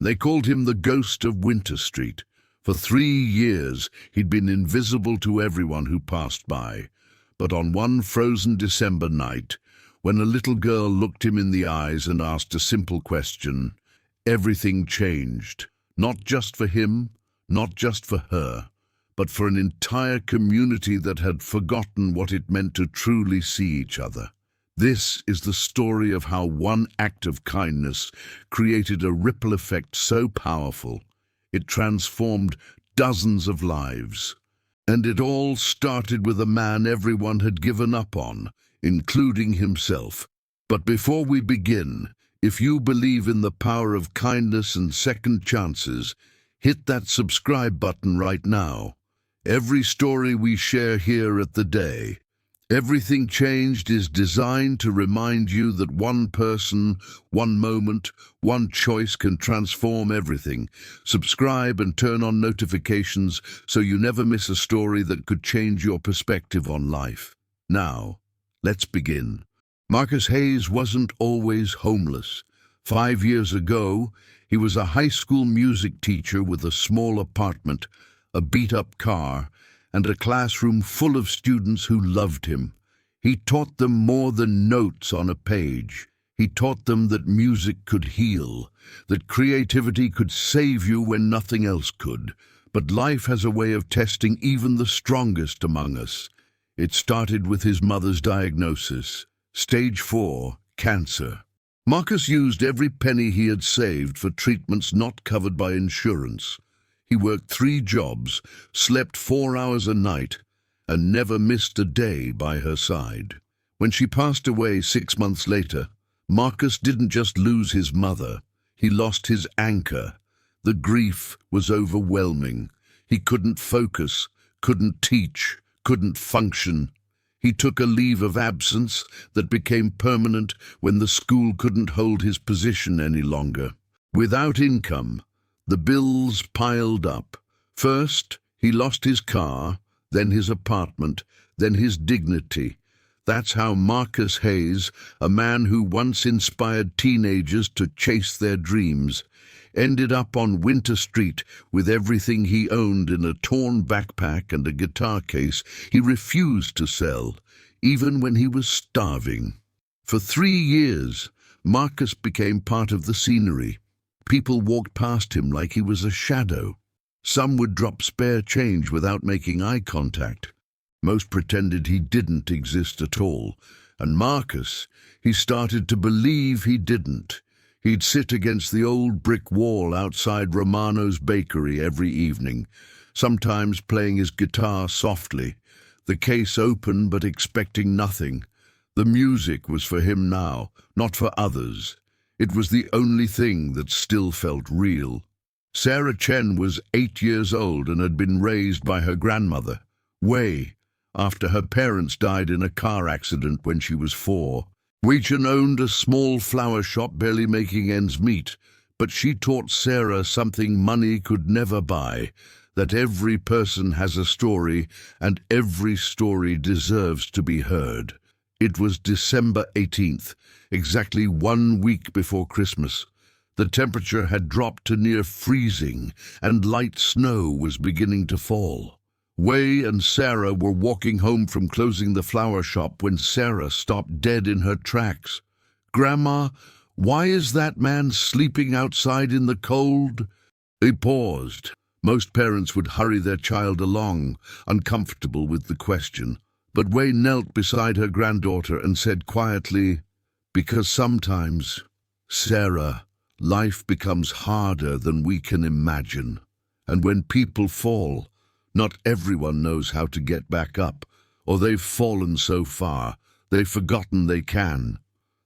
They called him the Ghost of Winter Street. For 3 years, he'd been invisible to everyone who passed by. But on one frozen December night, when a little girl looked him in the eyes and asked a simple question, everything changed. Not just for him, not just for her, but for an entire community that had forgotten what it meant to truly see each other. This is the story of how one act of kindness created a ripple effect so powerful, it transformed dozens of lives. And it all started with a man everyone had given up on, including himself. But before we begin, if you believe in the power of kindness and second chances, hit that subscribe button right now. Every story we share here at The Day, Everything Changed, is designed to remind you that one person, one moment, one choice can transform everything. Subscribe and turn on notifications so you never miss a story that could change your perspective on life. Now, let's begin. Marcus Hayes wasn't always homeless. 5 years ago, he was a high school music teacher with a small apartment, a beat-up car, and a classroom full of students who loved him. He taught them more than notes on a page. He taught them that music could heal, that creativity could save you when nothing else could. But life has a way of testing even the strongest among us. It started with his mother's diagnosis, stage 4, cancer. Marcus used every penny he had saved for treatments not covered by insurance. He worked 3 jobs, slept 4 hours a night, and never missed a day by her side. When she passed away 6 months later, Marcus didn't just lose his mother, he lost his anchor. The grief was overwhelming. He couldn't focus, couldn't teach, couldn't function. He took a leave of absence that became permanent when the school couldn't hold his position any longer. Without income, the bills piled up. First, he lost his car, then his apartment, then his dignity. That's how Marcus Hayes, a man who once inspired teenagers to chase their dreams, ended up on Winter Street with everything he owned in a torn backpack and a guitar case he refused to sell, even when he was starving. For 3 years, Marcus became part of the scenery. People walked past him like he was a shadow. Some would drop spare change without making eye contact. Most pretended he didn't exist at all. And Marcus, he started to believe he didn't. He'd sit against the old brick wall outside Romano's bakery every evening, sometimes playing his guitar softly, the case open but expecting nothing. The music was for him now, not for others. It was the only thing that still felt real. Sarah Chen was 8 years old and had been raised by her grandmother, Wei, after her parents died in a car accident when she was 4. Wei Chen owned a small flower shop, barely making ends meet, but she taught Sarah something money could never buy, that every person has a story and every story deserves to be heard. It was December 18th, exactly 1 week before Christmas. The temperature had dropped to near freezing, and light snow was beginning to fall. Wei and Sarah were walking home from closing the flower shop when Sarah stopped dead in her tracks. "Grandma, why is that man sleeping outside in the cold?" They paused. Most parents would hurry their child along, uncomfortable with the question. But Wei knelt beside her granddaughter and said quietly, "Because sometimes, Sarah, life becomes harder than we can imagine. And when people fall, not everyone knows how to get back up, or they've fallen so far, they've forgotten they can."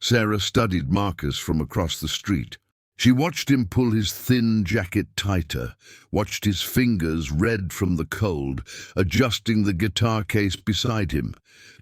Sarah studied Marcus from across the street. She watched him pull his thin jacket tighter, watched his fingers red from the cold, adjusting the guitar case beside him.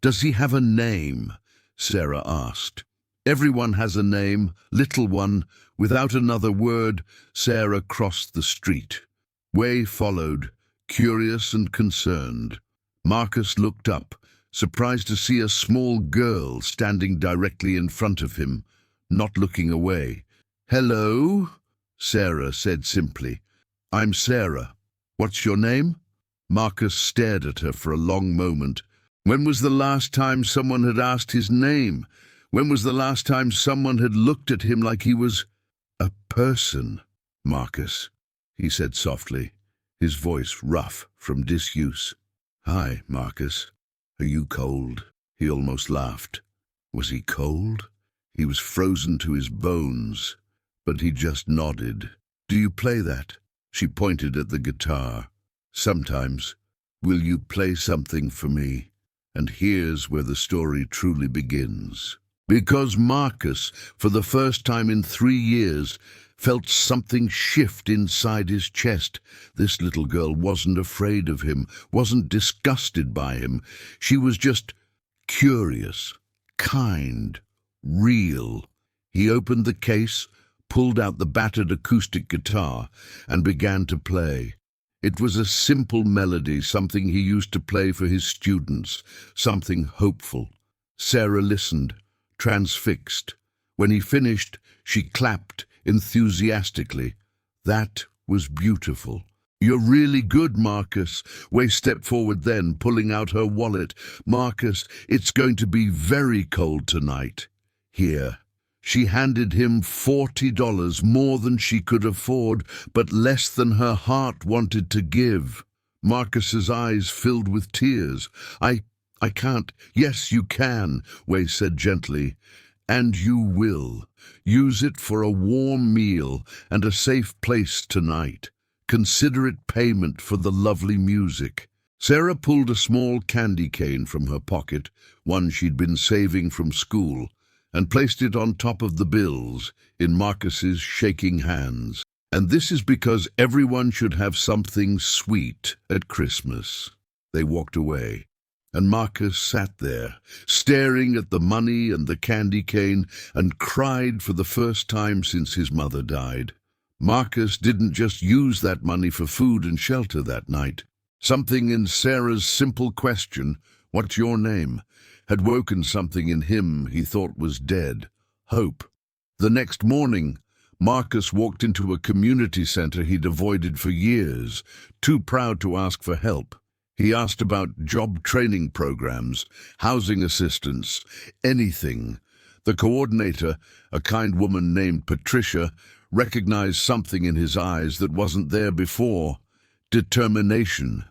"Does he have a name?" Sarah asked. "Everyone has a name, little one." Without another word, Sarah crossed the street. Wei followed, curious and concerned. Marcus looked up, surprised to see a small girl standing directly in front of him, not looking away. "Hello?" Sarah said simply. "I'm Sarah. What's your name?" Marcus stared at her for a long moment. When was the last time someone had asked his name? When was the last time someone had looked at him like he was a person? "Marcus," he said softly, his voice rough from disuse. "Hi, Marcus. Are you cold?" He almost laughed. Was he cold? He was frozen to his bones, but he just nodded. "Do you play that?" She pointed at the guitar. "Sometimes. Will you play something for me?" And here's where the story truly begins. Because Marcus, for the first time in 3 years, felt something shift inside his chest. This little girl wasn't afraid of him, wasn't disgusted by him. She was just curious, kind, real. He opened the case, pulled out the battered acoustic guitar, and began to play. It was a simple melody, something he used to play for his students, something hopeful. Sarah listened, transfixed. When he finished, she clapped enthusiastically. That was beautiful. "You're really good, Marcus." Way stepped forward then, pulling out her wallet. "Marcus, it's going to be very cold tonight. Here." She handed him $40, more than she could afford, but less than her heart wanted to give. Marcus's eyes filled with tears. I can't." "Yes, you can," Way said gently. "And you will. Use it for a warm meal and a safe place tonight. Consider it payment for the lovely music." Sarah pulled a small candy cane from her pocket, one she'd been saving from school, and placed it on top of the bills in Marcus's shaking hands. "And this is because everyone should have something sweet at Christmas." They walked away, and Marcus sat there, staring at the money and the candy cane, and cried for the first time since his mother died. Marcus didn't just use that money for food and shelter that night. Something in Sarah's simple question, "What's your name?" had woken something in him he thought was dead. Hope. The next morning, Marcus walked into a community center he'd avoided for years, too proud to ask for help. He asked about job training programs, housing assistance, anything. The coordinator, a kind woman named Patricia, recognized something in his eyes that wasn't there before. Determination.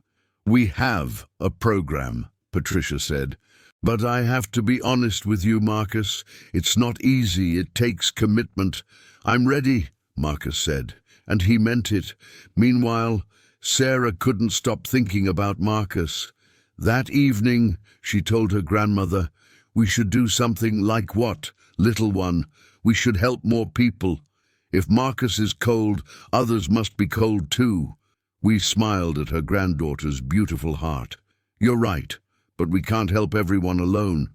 "We have a program," Patricia said. "But I have to be honest with you, Marcus. It's not easy. It takes commitment." "I'm ready," Marcus said, and he meant it. Meanwhile, Sarah couldn't stop thinking about Marcus. That evening, she told her grandmother, "We should do something." "Like what, little one?" "We should help more people. If Marcus is cold, others must be cold too." We smiled at her granddaughter's beautiful heart. "You're right. But we can't help everyone alone.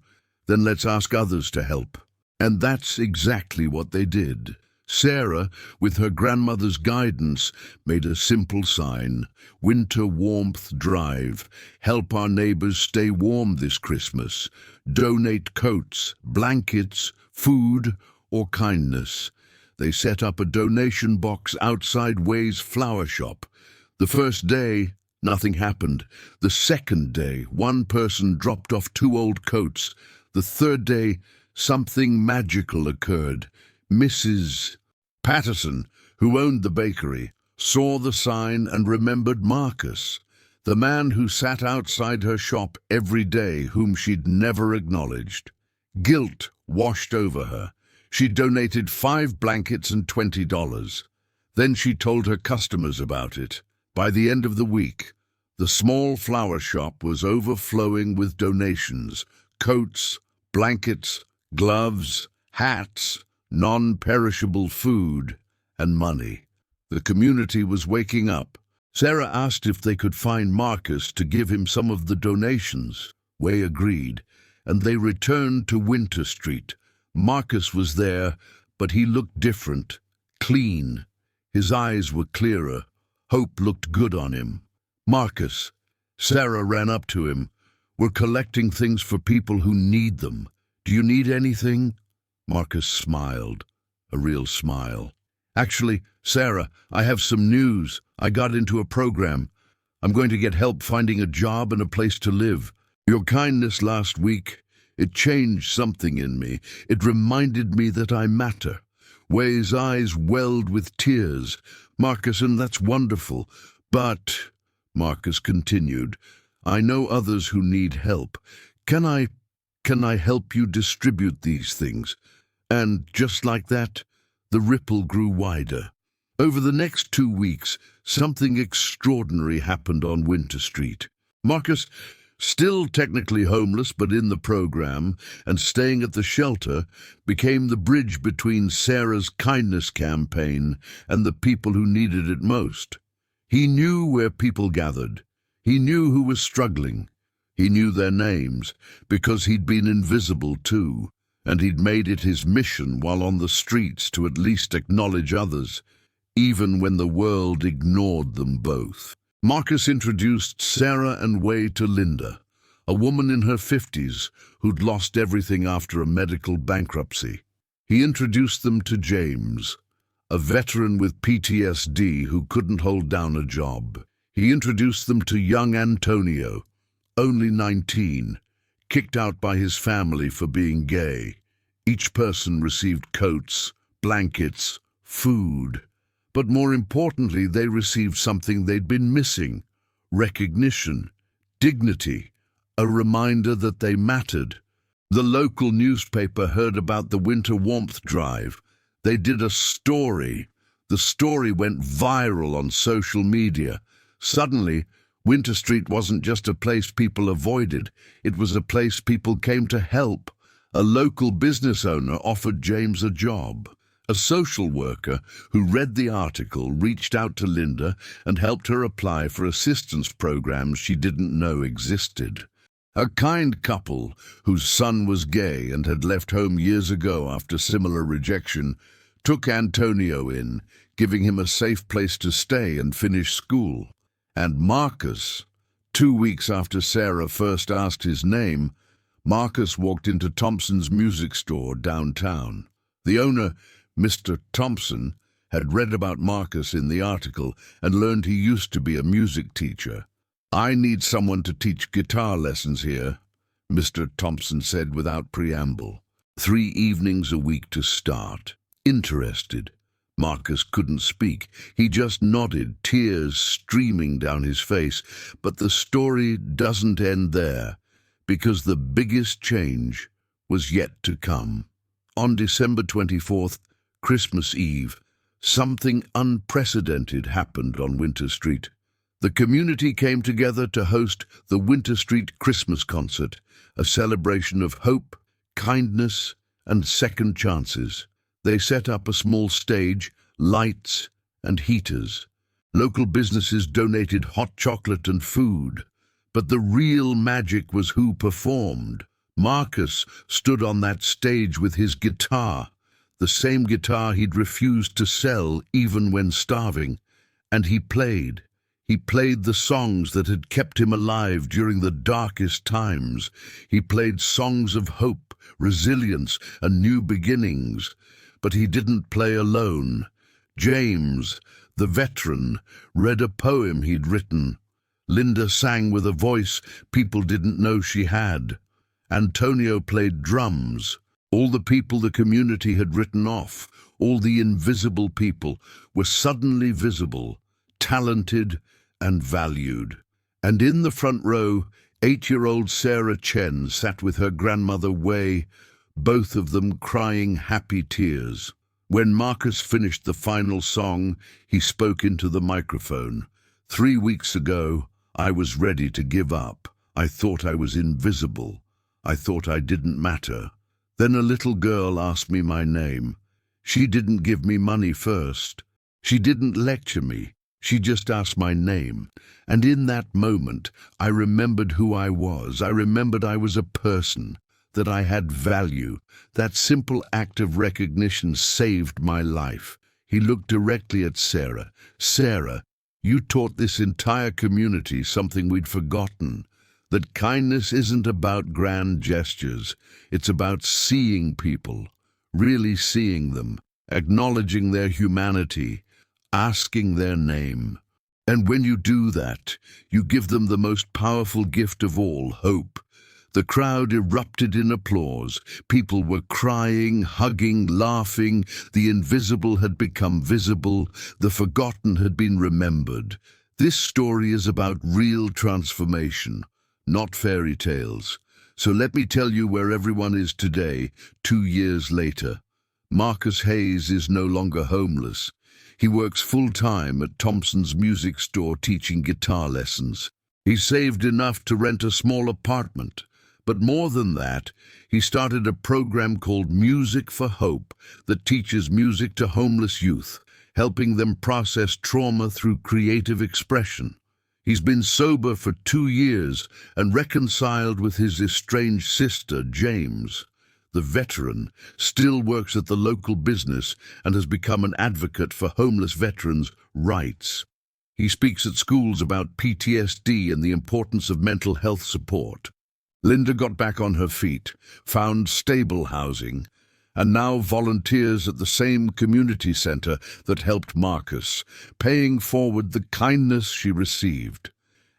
Then let's ask others to help." And that's exactly what they did. Sarah, with her grandmother's guidance, made a simple sign: "Winter Warmth Drive. Help our neighbors stay warm this Christmas. Donate coats, blankets, food, or kindness." They set up a donation box outside Way's flower shop. The first day, nothing happened. The second day, one person dropped off 2 old coats. The third day, something magical occurred. Mrs. Patterson, who owned the bakery, saw the sign and remembered Marcus, the man who sat outside her shop every day, whom she'd never acknowledged. Guilt washed over her. She donated 5 blankets and $20. Then she told her customers about it. By the end of the week, the small flower shop was overflowing with donations: coats, blankets, gloves, hats, non-perishable food, and money. The community was waking up. Sarah asked if they could find Marcus to give him some of the donations. Way agreed, and they returned to Winter Street. Marcus was there, but he looked different, clean. His eyes were clearer. Hope looked good on him. "Marcus," Sarah ran up to him, "we're collecting things for people who need them. Do you need anything?" Marcus smiled, a real smile. Actually, Sarah, I have some news. I got into a program. I'm going to get help finding a job and a place to live. Your kindness last week, it changed something in me. It reminded me that I matter. Way's eyes welled with tears. Marcus, and that's wonderful. But, Marcus continued, I know others who need help. Can I help you distribute these things? And just like that, the ripple grew wider. Over the next 2 weeks, something extraordinary happened on Winter Street. Marcus, still technically homeless but in the program and staying at the shelter, became the bridge between Sarah's kindness campaign and the people who needed it most. He knew where people gathered. He knew who was struggling. He knew their names, because he'd been invisible too, and he'd made it his mission while on the streets to at least acknowledge others, even when the world ignored them both. Marcus introduced Sarah and Way to Linda, a woman in her 50s who'd lost everything after a medical bankruptcy. He introduced them to James, a veteran with PTSD who couldn't hold down a job. He introduced them to young Antonio, only 19, kicked out by his family for being gay. Each person received coats, blankets, food. But more importantly, they received something they'd been missing: recognition, dignity, a reminder that they mattered. The local newspaper heard about the Winter Warmth Drive. They did a story. The story went viral on social media. Suddenly, Winter Street wasn't just a place people avoided. It was a place people came to help. A local business owner offered James a job. A social worker who read the article reached out to Linda and helped her apply for assistance programs she didn't know existed. A kind couple whose son was gay and had left home years ago after similar rejection took Antonio in, giving him a safe place to stay and finish school. And Marcus, 2 weeks after Sarah first asked his name, Marcus walked into Thompson's music store downtown. The owner, Mr. Thompson, had read about Marcus in the article and learned he used to be a music teacher. I need someone to teach guitar lessons here, Mr. Thompson said without preamble. 3 evenings a week to start. Interested. Marcus couldn't speak. He just nodded, tears streaming down his face. But the story doesn't end there, because the biggest change was yet to come. On December 24th, Christmas Eve, something unprecedented happened on Winter Street. The community came together to host the Winter Street Christmas Concert, a celebration of hope, kindness, and second chances. They set up a small stage, lights, and heaters. Local businesses donated hot chocolate and food. But the real magic was who performed. Marcus stood on that stage with his guitar, the same guitar he'd refused to sell even when starving, and he played. He played the songs that had kept him alive during the darkest times. He played songs of hope, resilience, and new beginnings. But he didn't play alone. James, the veteran, read a poem he'd written. Linda sang with a voice people didn't know she had. Antonio played drums. All the people the community had written off, all the invisible people, were suddenly visible, talented, and valued. And in the front row, 8-year-old Sarah Chen sat with her grandmother Wei, both of them crying happy tears. When Marcus finished the final song, he spoke into the microphone. 3 weeks ago, I was ready to give up. I thought I was invisible. I thought I didn't matter. Then a little girl asked me my name. She didn't give me money first. She didn't lecture me. She just asked my name. And in that moment, I remembered who I was. I remembered I was a person, that I had value. That simple act of recognition saved my life. He looked directly at Sarah. Sarah, you taught this entire community something we'd forgotten. That kindness isn't about grand gestures. It's about seeing people, really seeing them. acknowledging their humanity, asking their name. And when you do that, you give them the most powerful gift of all, hope. The crowd erupted in applause. People were crying, hugging, laughing. The invisible had become visible. The forgotten had been remembered. This story is about real transformation, not fairy tales. So let me tell you where everyone is today, 2 years later. Marcus Hayes is no longer homeless. He works full-time at Thompson's music store teaching guitar lessons. He saved enough to rent a small apartment. But more than that, he started a program called Music for Hope that teaches music to homeless youth, helping them process trauma through creative expression. He's been sober for 2 years and reconciled with his estranged sister, James. The veteran still works at the local business and has become an advocate for homeless veterans' rights. He speaks at schools about PTSD and the importance of mental health support. Linda got back on her feet, found stable housing, and now volunteers at the same community center that helped Marcus, paying forward the kindness she received.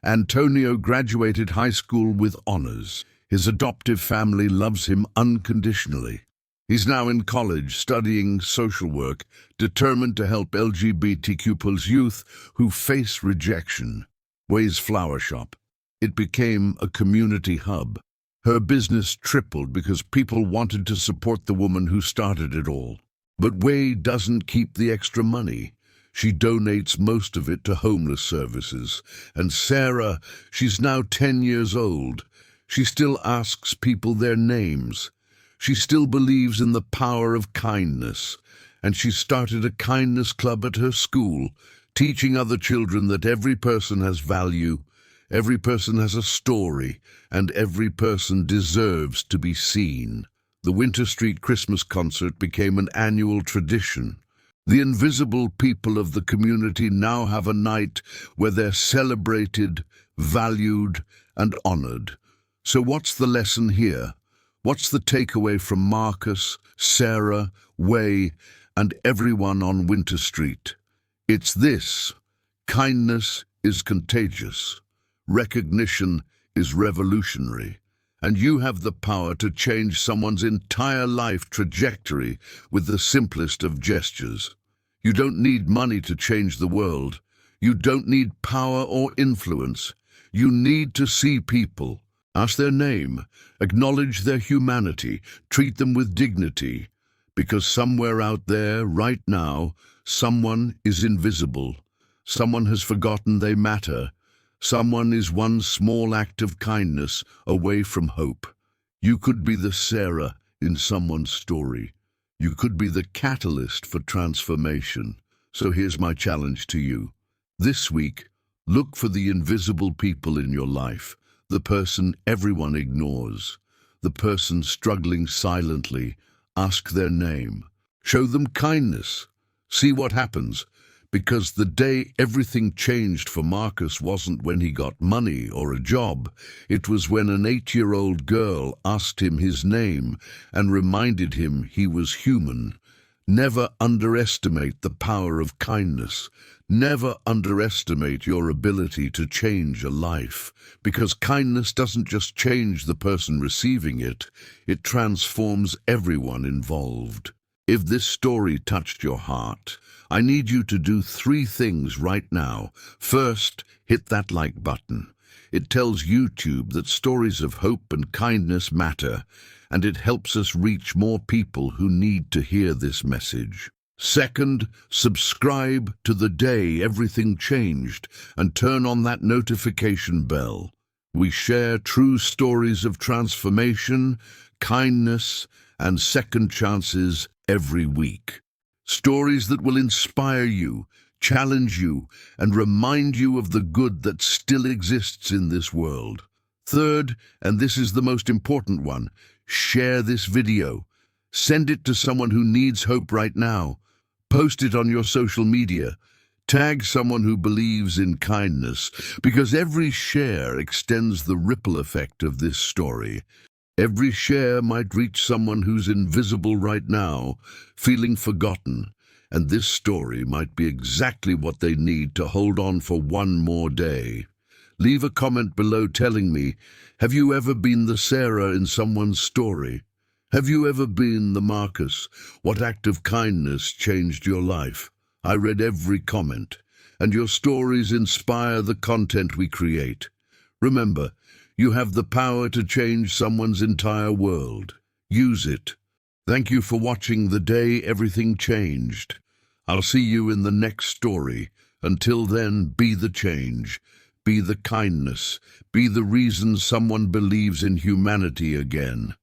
Antonio graduated high school with honors. His adoptive family loves him unconditionally. He's now in college studying social work, determined to help LGBTQ+ youth who face rejection. Way's flower shop. It became a community hub. Her business tripled because people wanted to support the woman who started it all. But Way doesn't keep the extra money. She donates most of it to homeless services. And Sarah, she's now 10 years old. She still asks people their names. She still believes in the power of kindness. And she started a kindness club at her school, teaching other children that every person has value. Every person has a story, and every person deserves to be seen. The Winter Street Christmas concert became an annual tradition. The invisible people of the community now have a night where they're celebrated, valued, and honored. So what's the lesson here? What's the takeaway from Marcus, Sarah, Way, and everyone on Winter Street? It's this: kindness is contagious. Recognition is revolutionary, and you have the power to change someone's entire life trajectory with the simplest of gestures. You don't need money to change the world. You don't need power or influence. You need to see people, ask their name, acknowledge their humanity, treat them with dignity, because somewhere out there, right now, someone is invisible. Someone has forgotten they matter. Someone is one small act of kindness away from hope. You could be the Sarah in someone's story. You could be the catalyst for transformation. So here's my challenge to you. This week, look for the invisible people in your life, the person everyone ignores, the person struggling silently. Ask their name. Show them kindness. See what happens. Because the day everything changed for Marcus wasn't when he got money or a job. It was when an 8-year-old girl asked him his name and reminded him he was human. Never underestimate the power of kindness. Never underestimate your ability to change a life. Because kindness doesn't just change the person receiving it, it transforms everyone involved. If this story touched your heart, I need you to do 3 things right now. First, hit that like button. It tells YouTube that stories of hope and kindness matter, and it helps us reach more people who need to hear this message. Second, subscribe to The Day Everything Changed and turn on that notification bell. We share true stories of transformation, kindness, and second chances every week. Stories that will inspire you, challenge you, and remind you of the good that still exists in this world. Third, and this is the most important one, share this video. Send it to someone who needs hope right now. Post it on your social media. Tag someone who believes in kindness, because every share extends the ripple effect of this story. Every share might reach someone who's invisible right now, feeling forgotten, and this story might be exactly what they need to hold on for one more day. Leave a comment below telling me, have you ever been the Sarah in someone's story? Have you ever been the Marcus? What act of kindness changed your life? I read every comment, and your stories inspire the content we create. Remember, you have the power to change someone's entire world. Use it. Thank you for watching The Day Everything Changed. I'll see you in the next story. Until then, be the change, be the kindness, be the reason someone believes in humanity again.